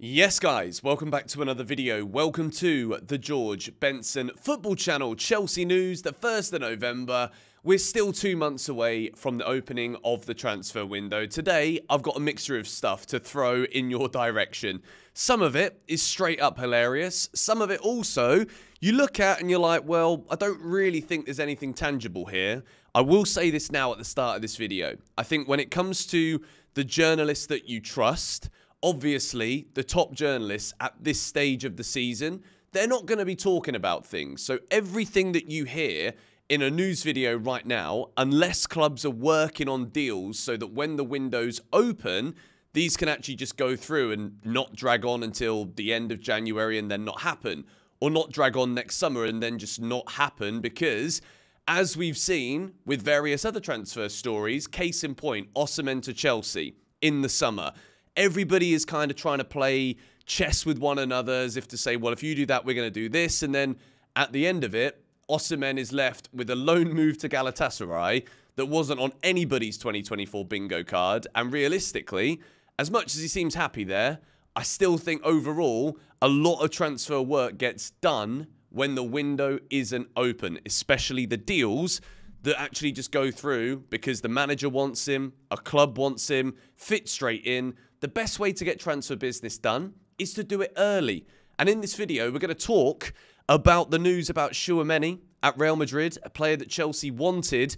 Yes guys, welcome back to another video. Welcome to the George Benson Football Channel. Chelsea news, the 1st of November. We're still 2 months away from the opening of the transfer window. Today, I've got a mixture of stuff to throw in your direction. Some of it is straight up hilarious. Some of it also, you look at and you're like, well, I don't really think there's anything tangible here. I will say this now at the start of this video. I think when it comes to the journalists that you trust, obviously, the top journalists at this stage of the season, they're not going to be talking about things. So everything that you hear in a news video right now, unless clubs are working on deals so that when the windows open, these can actually just go through and not drag on until the end of January and then not happen. Or not drag on next summer and then just not happen because, as we've seen with various other transfer stories, case in point, Osimhen to Chelsea in the summer. Everybody is kind of trying to play chess with one another as if to say, well, if you do that, we're going to do this. And then at the end of it, Osimhen is left with a loan move to Galatasaray that wasn't on anybody's 2024 bingo card. And realistically, as much as he seems happy there, I still think overall, a lot of transfer work gets done when the window isn't open, especially the deals that actually just go through because the manager wants him, a club wants him, fit straight in. The best way to get transfer business done is to do it early. And in this video, we're going to talk about the news about Tchouaméni at Real Madrid, a player that Chelsea wanted,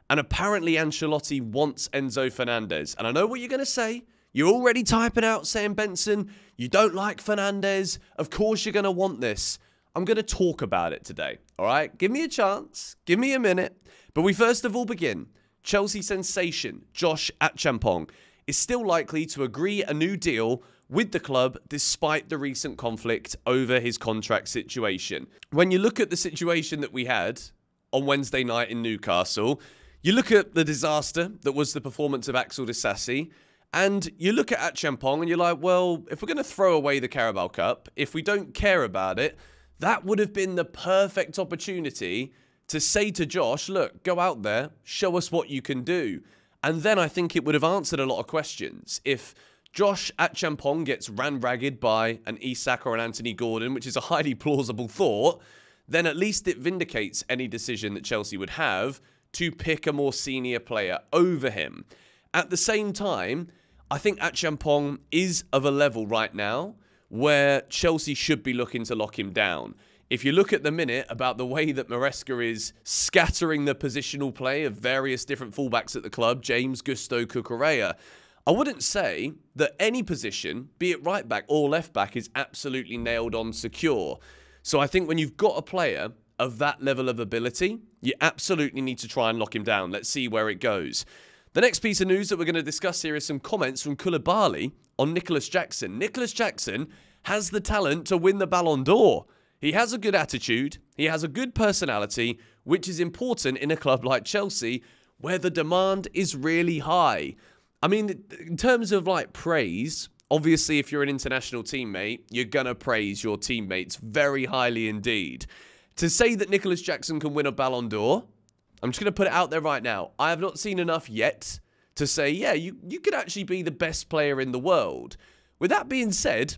and apparently Ancelotti wants Enzo Fernandez. And I know what you're going to say. You're already typing out saying, Benson, you don't like Fernandez. Of course you're going to want this. I'm going to talk about it today, all right? Give me a chance. Give me a minute. But we first of all begin. Chelsea sensation Josh Achampong is still likely to agree a new deal with the club despite the recent conflict over his contract situation. When you look at the situation that we had on Wednesday night in Newcastle, you look at the disaster that was the performance of Axel Disasi, and you look at Achampong and you're like, well, if we're going to throw away the Carabao Cup, if we don't care about it, that would have been the perfect opportunity to say to Josh, look, go out there, show us what you can do. And then I think it would have answered a lot of questions. If Josh Achampong gets ran ragged by an Isak or an Anthony Gordon, which is a highly plausible thought, then at least it vindicates any decision that Chelsea would have to pick a more senior player over him. At the same time, I think Achampong is of a level right now where Chelsea should be looking to lock him down. If you look at the minute about the way that Maresca is scattering the positional play of various different fullbacks at the club, James, Gusto, Cucurella, I wouldn't say that any position, be it right back or left back, is absolutely nailed on secure. So I think when you've got a player of that level of ability, you absolutely need to try and lock him down. Let's see where it goes. The next piece of news that we're going to discuss here is some comments from Koulibaly on Nicholas Jackson. Nicholas Jackson has the talent to win the Ballon d'Or. He has a good attitude, he has a good personality, which is important in a club like Chelsea, where the demand is really high. I mean, in terms of like praise, obviously if you're an international teammate, you're going to praise your teammates very highly indeed. To say that Nicholas Jackson can win a Ballon d'Or, I'm just going to put it out there right now. I have not seen enough yet to say, yeah, you could actually be the best player in the world. With that being said,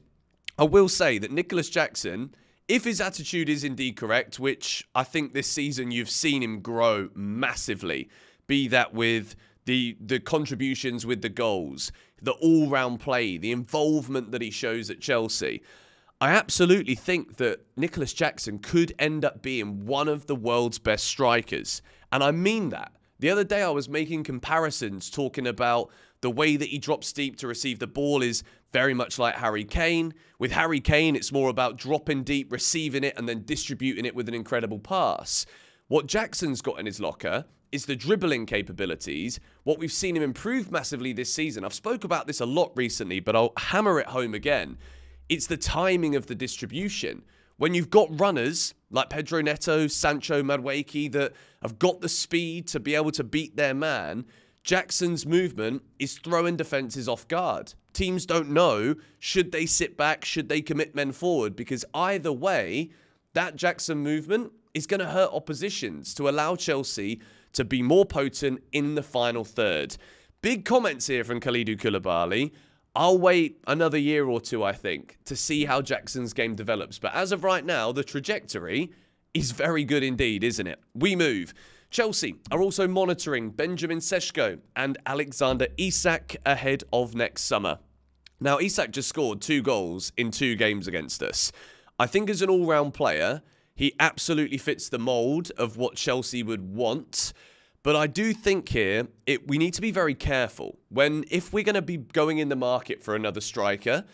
I will say that Nicholas Jackson, if his attitude is indeed correct, which I think this season you've seen him grow massively, be that with the contributions with the goals, the all-round play, the involvement that he shows at Chelsea, I absolutely think that Nicholas Jackson could end up being one of the world's best strikers. And I mean that. The other day I was making comparisons talking about the way that he drops deep to receive the ball is very much like Harry Kane. With Harry Kane, it's more about dropping deep, receiving it, and then distributing it with an incredible pass. What Jackson's got in his locker is the dribbling capabilities. What we've seen him improve massively this season. I've spoke about this a lot recently, but I'll hammer it home again. It's the timing of the distribution. When you've got runners like Pedro Neto, Sancho, Madueke that have got the speed to be able to beat their man, Jackson's movement is throwing defences off guard. Teams don't know, should they sit back, should they commit men forward? Because either way, that Jackson movement is going to hurt oppositions to allow Chelsea to be more potent in the final third. Big comments here from Kalidou Koulibaly. I'll wait another year or two, I think, to see how Jackson's game develops. But as of right now, the trajectory is very good indeed, isn't it? We move. Chelsea are also monitoring Benjamin Sesko and Alexander Isak ahead of next summer. Now, Isak just scored 2 goals in 2 games against us. I think as an all-round player, he absolutely fits the mould of what Chelsea would want. But I do think here, we need to be very careful. If we're going to be going in the market for another striker,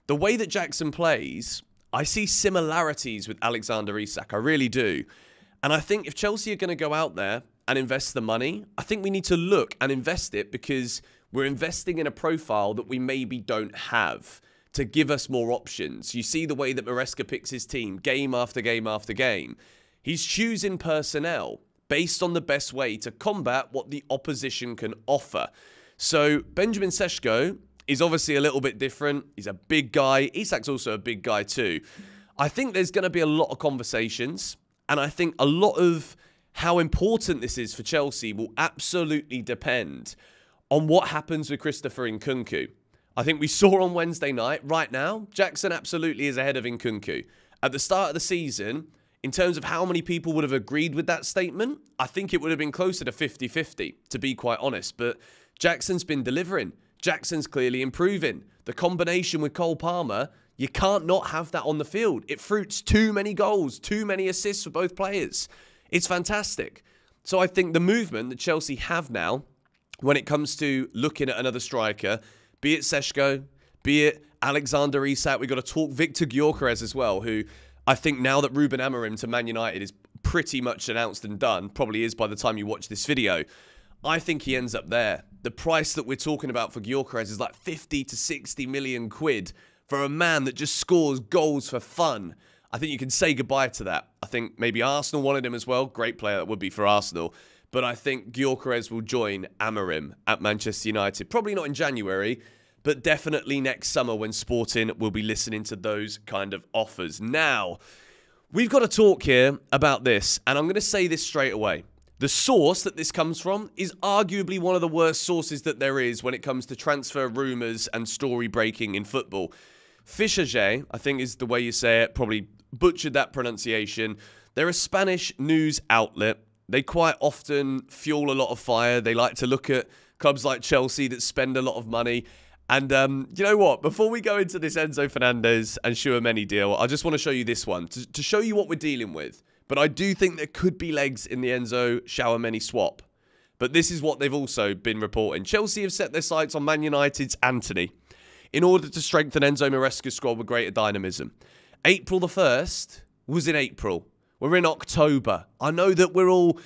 the way that Jackson plays, I see similarities with Alexander Isak. I really do. And I think if Chelsea are going to go out there and invest the money, I think we need to look and invest it because we're investing in a profile that we maybe don't have to give us more options. You see the way that Maresca picks his team game after game after game. He's choosing personnel based on the best way to combat what the opposition can offer. So Benjamin Sesko is obviously a little bit different. He's a big guy. Isak's also a big guy too. I think there's going to be a lot of conversations. And I think a lot of how important this is for Chelsea will absolutely depend on what happens with Christopher Nkunku. I think we saw on Wednesday night, right now, Jackson absolutely is ahead of Nkunku. At the start of the season, in terms of how many people would have agreed with that statement, I think it would have been closer to 50-50, to be quite honest. But Jackson's been delivering. Jackson's clearly improving. The combination with Cole Palmer, you can't not have that on the field. It fruits too many goals, too many assists for both players. It's fantastic. So I think the movement that Chelsea have now, when it comes to looking at another striker, be it Sesko, be it Alexander Isak, we've got to talk Victor Gyökeres as well, who I think now that Ruben Amorim to Man United is pretty much announced and done, probably is by the time you watch this video, I think he ends up there. The price that we're talking about for Gyökeres is like 50 to 60 million quid. For a man that just scores goals for fun. I think you can say goodbye to that. I think maybe Arsenal wanted him as well. Great player that would be for Arsenal. But I think Gyökeres will join Amorim at Manchester United. Probably not in January, but definitely next summer when Sporting will be listening to those kind of offers. Now, we've got to talk here about this. And I'm going to say this straight away. The source that this comes from is arguably one of the worst sources that there is when it comes to transfer rumours and story breaking in football. Fischer, I think is the way you say it, probably butchered that pronunciation. They're a Spanish news outlet. They quite often fuel a lot of fire. They like to look at clubs like Chelsea that spend a lot of money. And you know what? Before we go into this Enzo Fernandez and Tchouaméni deal, I just want to show you this one to show you what we're dealing with. But I do think there could be legs in the Enzo Tchouaméni swap. But this is what they've also been reporting. Chelsea have set their sights on Man United's Antony in order to strengthen Enzo Maresca's squad with greater dynamism. April the 1st was in April. We're in October. I know that we're all,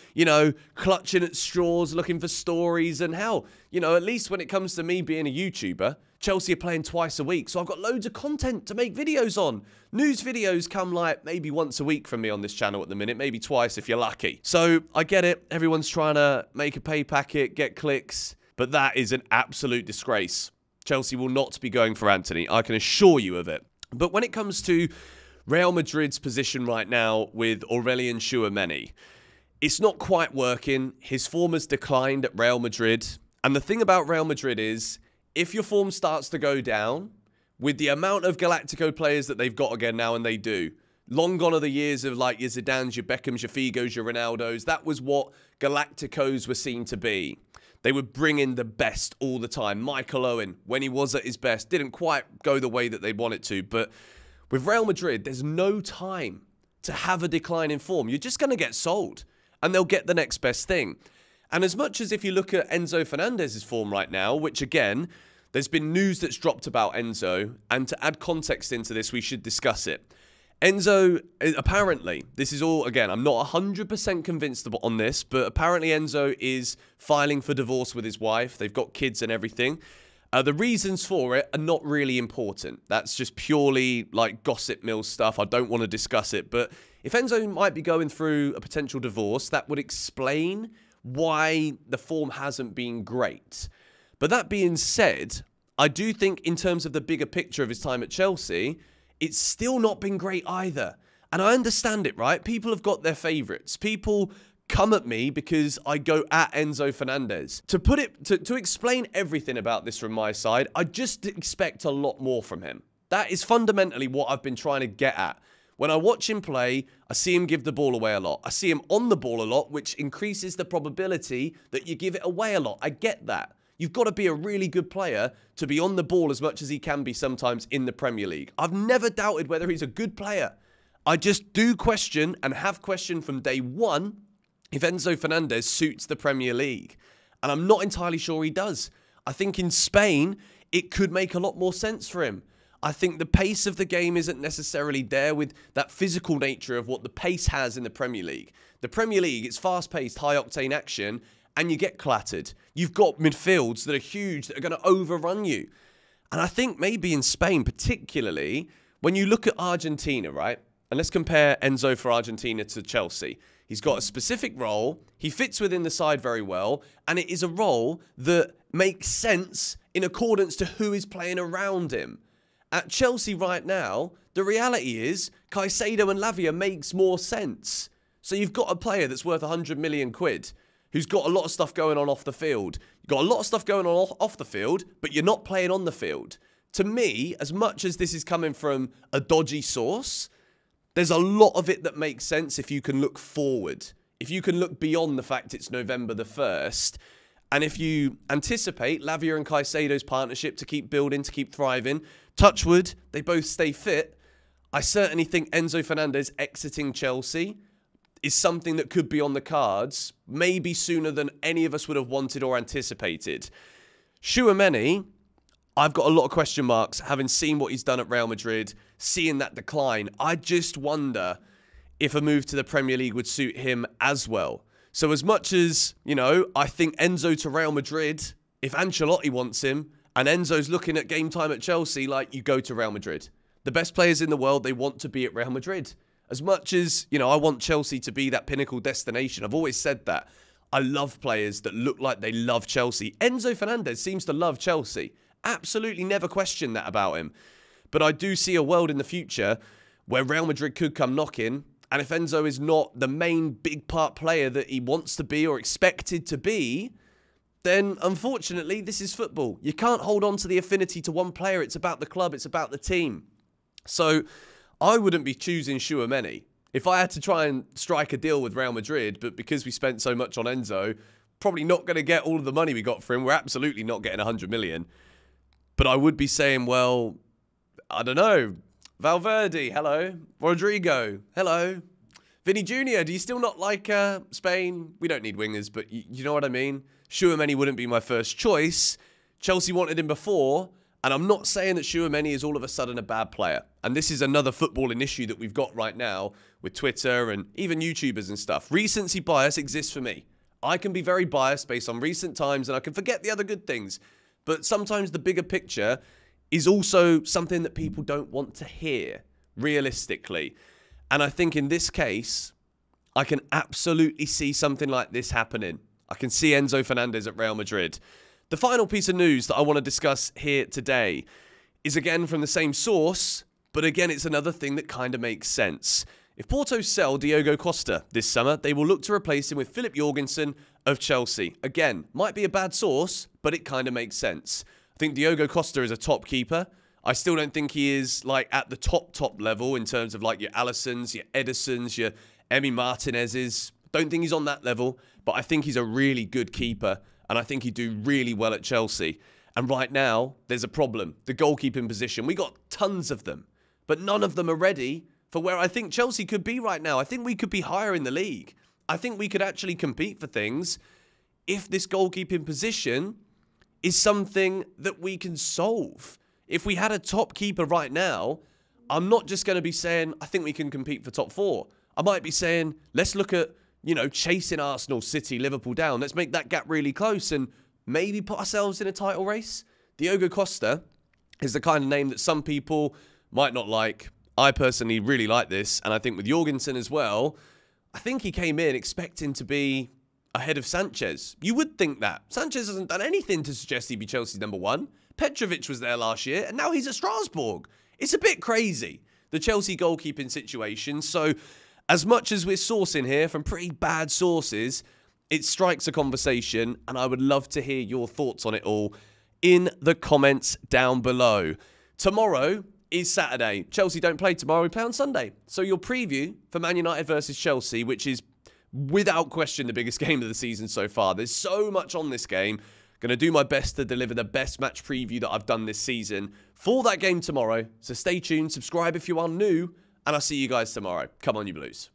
clutching at straws, looking for stories. And hell, at least when it comes to me being a YouTuber, Chelsea are playing twice a week. So I've got loads of content to make videos on. News videos come like maybe once a week from me on this channel at the minute. Maybe twice if you're lucky. So I get it. Everyone's trying to make a pay packet, get clicks. But that is an absolute disgrace. Chelsea will not be going for Antony. I can assure you of it. But when it comes to Real Madrid's position right now with Aurélien Tchouaméni, it's not quite working. His form has declined at Real Madrid. And the thing about Real Madrid is, if your form starts to go down, with the amount of Galactico players that they've got again now, and they do, long gone are the years of like your Zidanes, your Beckhams, your Figos, your Ronaldos. That was what Galacticos were seen to be. They would bring in the best all the time. Michael Owen, when he was at his best, didn't quite go the way that they wanted to. But with Real Madrid, there's no time to have a decline in form. You're just going to get sold, and they'll get the next best thing. And as much as if you look at Enzo Fernandez's form right now, which again, there's been news that's dropped about Enzo, and to add context into this, we should discuss it. Enzo, apparently, this is all, again, I'm not 100% convinced on this, but apparently Enzo is filing for divorce with his wife. They've got kids and everything. The reasons for it are not really important. That's just purely like gossip mill stuff. I don't want to discuss it. But if Enzo might be going through a potential divorce, that would explain why the form hasn't been great. But that being said, I do think in terms of the bigger picture of his time at Chelsea, it's still not been great either. And I understand it, right? People have got their favourites. People come at me because I go at Enzo Fernandez. To explain everything about this from my side, I just expect a lot more from him. That is fundamentally what I've been trying to get at. When I watch him play, I see him give the ball away a lot. I see him on the ball a lot, which increases the probability that you give it away a lot. I get that. You've got to be a really good player to be on the ball as much as he can be sometimes in the Premier League. I've never doubted whether he's a good player. I just do question and have questioned from day one if Enzo Fernandez suits the Premier League. And I'm not entirely sure he does. I think in Spain, it could make a lot more sense for him. I think the pace of the game isn't necessarily there with that physical nature of what the pace has in the Premier League. The Premier League, it's fast-paced, high-octane action, and you get clattered. You've got midfields that are huge, that are going to overrun you. And I think maybe in Spain, particularly, when you look at Argentina, right? And let's compare Enzo for Argentina to Chelsea. He's got a specific role. He fits within the side very well. And it is a role that makes sense in accordance to who is playing around him. At Chelsea right now, the reality is Caicedo and Lavia makes more sense. So you've got a player that's worth 100 million quid who's got a lot of stuff going on off the field. You've got a lot of stuff going on off the field, but you're not playing on the field. To me, as much as this is coming from a dodgy source, there's a lot of it that makes sense if you can look forward. If you can look beyond the fact it's November the 1st. And if you anticipate Lavia and Caicedo's partnership to keep building, to keep thriving, touch wood, they both stay fit. I certainly think Enzo Fernandez exiting Chelsea is something that could be on the cards, maybe sooner than any of us would have wanted or anticipated. Tchouaméni, I've got a lot of question marks, having seen what he's done at Real Madrid, seeing that decline. I just wonder if a move to the Premier League would suit him as well. So as much as, you know, I think Enzo to Real Madrid, if Ancelotti wants him, and Enzo's looking at game time at Chelsea, like, you go to Real Madrid. The best players in the world, they want to be at Real Madrid. As much as, you know, I want Chelsea to be that pinnacle destination. I've always said that. I love players that look like they love Chelsea. Enzo Fernandez seems to love Chelsea. Absolutely never questioned that about him. But I do see a world in the future where Real Madrid could come knocking. And if Enzo is not the main big part player that he wants to be or expected to be, then unfortunately, this is football. You can't hold on to the affinity to one player. It's about the club. It's about the team. So I wouldn't be choosing Tchouaméni. If I had to try and strike a deal with Real Madrid, but because we spent so much on Enzo, probably not going to get all of the money we got for him. We're absolutely not getting 100 million. But I would be saying, well, I don't know. Valverde, hello. Rodrigo, hello. Vinny Jr., do you still not like Spain? We don't need wingers, but you know what I mean? Tchouaméni wouldn't be my first choice. Chelsea wanted him before. And I'm not saying that Tchouaméni is all of a sudden a bad player. And this is another footballing issue that we've got right now with Twitter and even YouTubers and stuff. Recency bias exists for me. I can be very biased based on recent times and I can forget the other good things. But sometimes the bigger picture is also something that people don't want to hear, realistically. And I think in this case, I can absolutely see something like this happening. I can see Enzo Fernandez at Real Madrid. The final piece of news that I want to discuss here today is again from the same source, but again, it's another thing that kind of makes sense. If Porto sell Diogo Costa this summer, they will look to replace him with Philip Jorgensen of Chelsea. Again, might be a bad source, but it kind of makes sense. I think Diogo Costa is a top keeper. I still don't think he is like at the top level in terms of like your Alissons, your Edisons, your Emi Martinez's. Don't think he's on that level, but I think he's a really good keeper. And I think he'd do really well at Chelsea. And right now, there's a problem. The goalkeeping position. We got tons of them. But none of them are ready for where I think Chelsea could be right now. I think we could be higher in the league. I think we could actually compete for things if this goalkeeping position is something that we can solve. If we had a top keeper right now, I'm not just going to be saying, I think we can compete for top 4. I might be saying, let's look at, you know, chasing Arsenal, City, Liverpool down. Let's make that gap really close and maybe put ourselves in a title race. Diogo Costa is the kind of name that some people might not like. I personally really like this. And I think with Jorgensen as well, I think he came in expecting to be ahead of Sanchez. You would think that. Sanchez hasn't done anything to suggest he'd be Chelsea's #1. Petrovic was there last year and now he's at Strasbourg. It's a bit crazy, the Chelsea goalkeeping situation. So As much as we're sourcing here from pretty bad sources, it strikes a conversation, and I would love to hear your thoughts on it all in the comments down below. Tomorrow is Saturday. Chelsea don't play tomorrow, we play on Sunday. So your preview for Man United versus Chelsea, which is without question the biggest game of the season so far. There's so much on this game. Going to do my best to deliver the best match preview that I've done this season for that game tomorrow. So stay tuned, subscribe if you are new, and I'll see you guys tomorrow. Come on, you Blues.